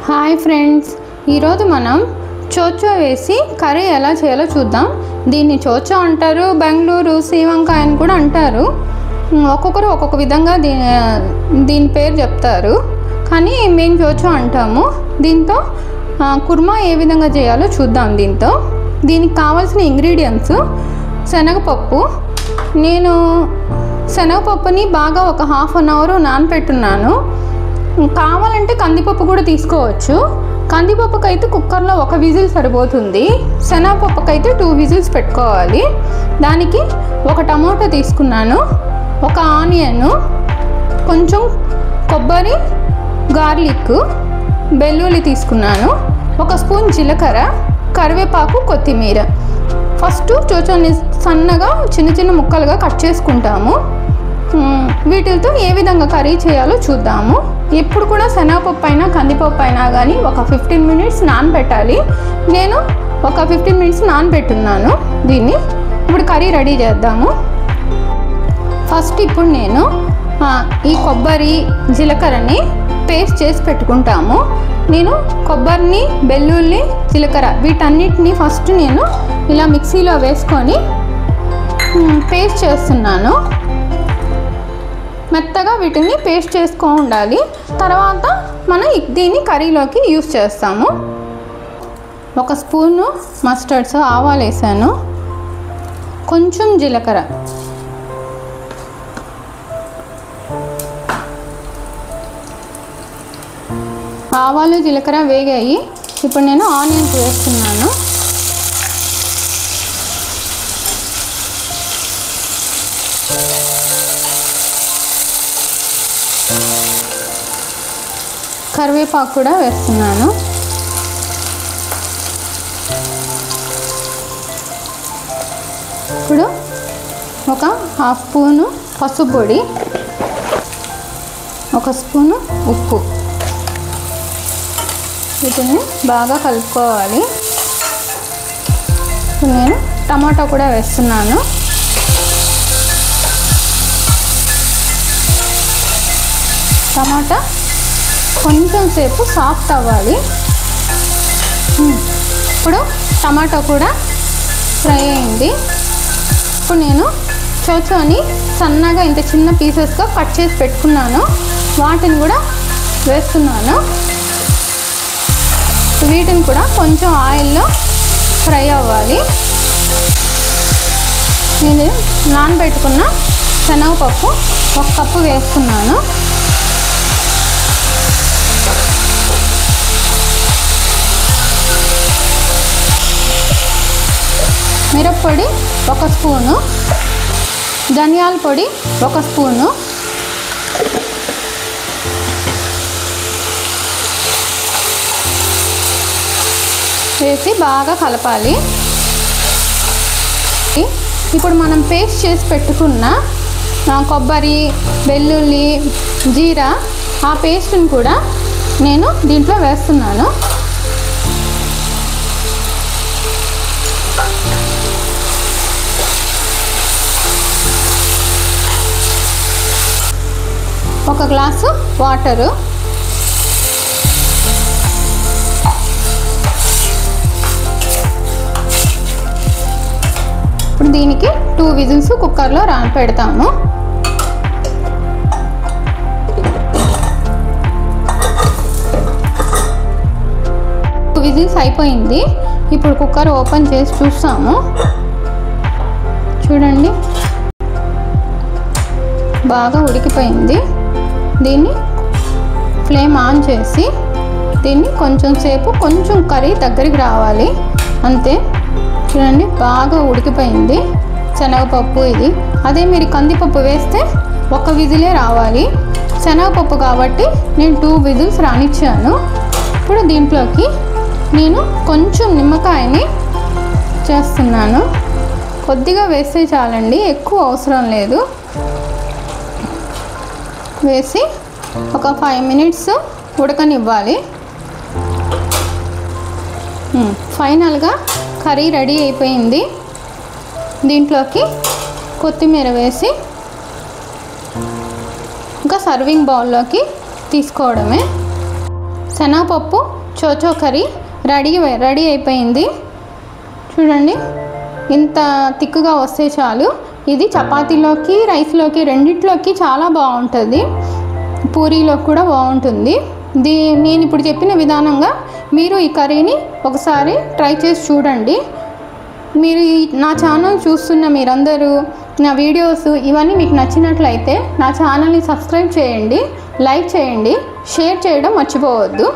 Hi friends, ఈరోజు మనం చోచో వేసి కర్రీ ఎలా చేయాలో చూద్దాం. దీన్ని చోచో అంటారు, బెంగళూరు శ్రీవంకాయ అని కూడా అంటారు. ఒక్కొక్కరు ఒక్కొక్క విధంగా దీని పేరు చెప్తారు, కానీ మేము చోచో అంటాము. దీంతో కుర్మా ఏ విధంగా చేయాలో చూద్దాం. దీనికి కావాల్సిన ఇంగ్రీడియంట్స్: శనగపప్పు. నేను శనగపప్పుని బాగా ఒక హాఫ్ అన్ అవర్ నానపెట్టున్నాను. కావాలంటే కందిపప్పు కూడా తీసుకోవచ్చు. కందిపప్పుకి అయితే కుక్కర్లో ఒక విజిల్ సరిపోతుంది. శనగపప్పుకి అయితే 2 విజిల్స్ పెట్టుకోవాలి. దానికి ఒక టమోటా తీసుకున్నాను, ఒక ఆనియన్, కొంచెం కొబ్బరి, గార్లిక్, వెల్లుల్లి తీసుకున్నాను, ఒక స్పూన్ జీలకర్ర, కరివేపాకు, కొత్తిమీర. ఫస్ట్ చోచోని సన్నగా చిన్న చిన్న ముక్కలుగా కట్ చేసుకుంటాము. వీటితో ఏ విధంగా కర్రీ చేయాలో చూద్దాము. ఎప్పుడు కూడా శనగపప్పు అయినా కందిపప్పు అయినా కానీ ఒక 15 మినిట్స్ నానబెట్టాలి. నేను ఒక 15 మినిట్స్ నానబెట్టున్నాను. దీన్ని ఇప్పుడు కర్రీ రెడీ చేద్దాము. ఫస్ట్ ఇప్పుడు నేను ఈ కొబ్బరి, జీలకర్రని పేస్ట్ చేసి పెట్టుకుంటాము. నేను కొబ్బరిని, వెల్లుల్లి, జీలకర్ర వీటన్నిటిని ఫస్ట్ నేను ఇలా మిక్సీలో వేసుకొని పేస్ట్ చేస్తున్నాను. మెత్తగా వీటిని పేస్ట్ చేసుకో ఉండాలి. తర్వాత మనం దీన్ని కర్రీలోకి యూస్ చేస్తాము. ఒక స్పూను మస్టర్డ్స్, ఆవాలు వేసాను, కొంచెం జీలకర్ర, ఆవాలు జీలకర్ర వేగాయి. ఇప్పుడు నేను ఆనియన్స్ వేస్తున్నాను. కరివేపాకు కూడా వేస్తున్నాను. ఇప్పుడు ఒక హాఫ్ స్పూను పసుపు పొడి, ఒక స్పూను ఉప్పు, వీటిని బాగా కలుపుకోవాలి. ఇప్పుడు నేను టమాటా కూడా వేస్తున్నాను. టమాటా కొంచెం సేపు సాఫ్ట్ అవ్వాలి. ఇప్పుడు టమాటా కూడా ఫ్రై అయింది. ఇప్పుడు నేను చోచోని సన్నగా ఇంత చిన్న పీసెస్గా కట్ చేసి పెట్టుకున్నాను. వాటిని కూడా వేస్తున్నాను. వీటిని కూడా కొంచెం ఆయిల్లో ఫ్రై అవ్వాలి. నేను నానబెట్టుకున్న శనగపప్పు 1 కప్పు వేస్తున్నాను. మిరప్పొడి 1 స్పూను, ధనియాల పొడి 1 స్పూను, వేసి బాగా కలపాలి. ఇప్పుడు మనం పేస్ట్ చేసి పెట్టుకున్న కొబ్బరి, వెల్లుల్లి, జీరా ఆ పేస్ట్ని కూడా నేను దీంట్లో వేస్తున్నాను. ఒక గ్లాసు వాటరు, ఇప్పుడు దీనికి 2 విజిల్స్ కుక్కర్లో పెడతాము. విజిల్స్ అయిపోయింది. ఇప్పుడు కుక్కర్ ఓపెన్ చేసి చూస్తాము. చూడండి, బాగా ఉడికిపోయింది. దీన్ని ఫ్లేమ్ ఆన్ చేసి దీన్ని కొంచెం సేపు కర్రీ దగ్గరికి రావాలి. అంతే. చూడండి, బాగా ఉడికిపోయింది శనగపప్పు. ఇది అదే మీరు కందిపప్పు వేస్తే 1 విజిలే రావాలి. శనగపప్పు కాబట్టి నేను 2 విజిల్స్ రానిచ్చాను. ఇప్పుడు దీంట్లోకి నేను కొంచెం నిమ్మకాయని చేస్తున్నాను. కొద్దిగా వేస్తే చాలండి, ఎక్కువ అవసరం లేదు. వేసి ఒక 5 మినిట్స్ ఉడకనివ్వాలి. ఫైనల్గా కర్రీ రెడీ అయిపోయింది. దీంట్లోకి కొత్తిమీర వేసి ఇంకా సర్వింగ్ బౌల్లోకి తీసుకోవడమే. శనగపప్పు చోచో కర్రీ రెడీ అయిపోయింది. చూడండి, ఇంత తిక్కుగా వస్తే చాలు. ఇది చపాతీలోకి, రైస్లోకి, రెండిట్లోకి చాలా బాగుంటుంది. పూరీలోకి కూడా బాగుంటుంది. నేను ఇప్పుడు చెప్పిన విధానంగా మీరు ఈ కర్రీని ఒకసారి ట్రై చేసి చూడండి. మీరు నా ఛానల్ చూస్తున్న మీరందరూ నా వీడియోస్ ఇవన్నీ మీకు నచ్చినట్లయితే నా ఛానల్ని సబ్స్క్రైబ్ చేయండి, లైక్ చేయండి, షేర్ చేయడం మర్చిపోవద్దు.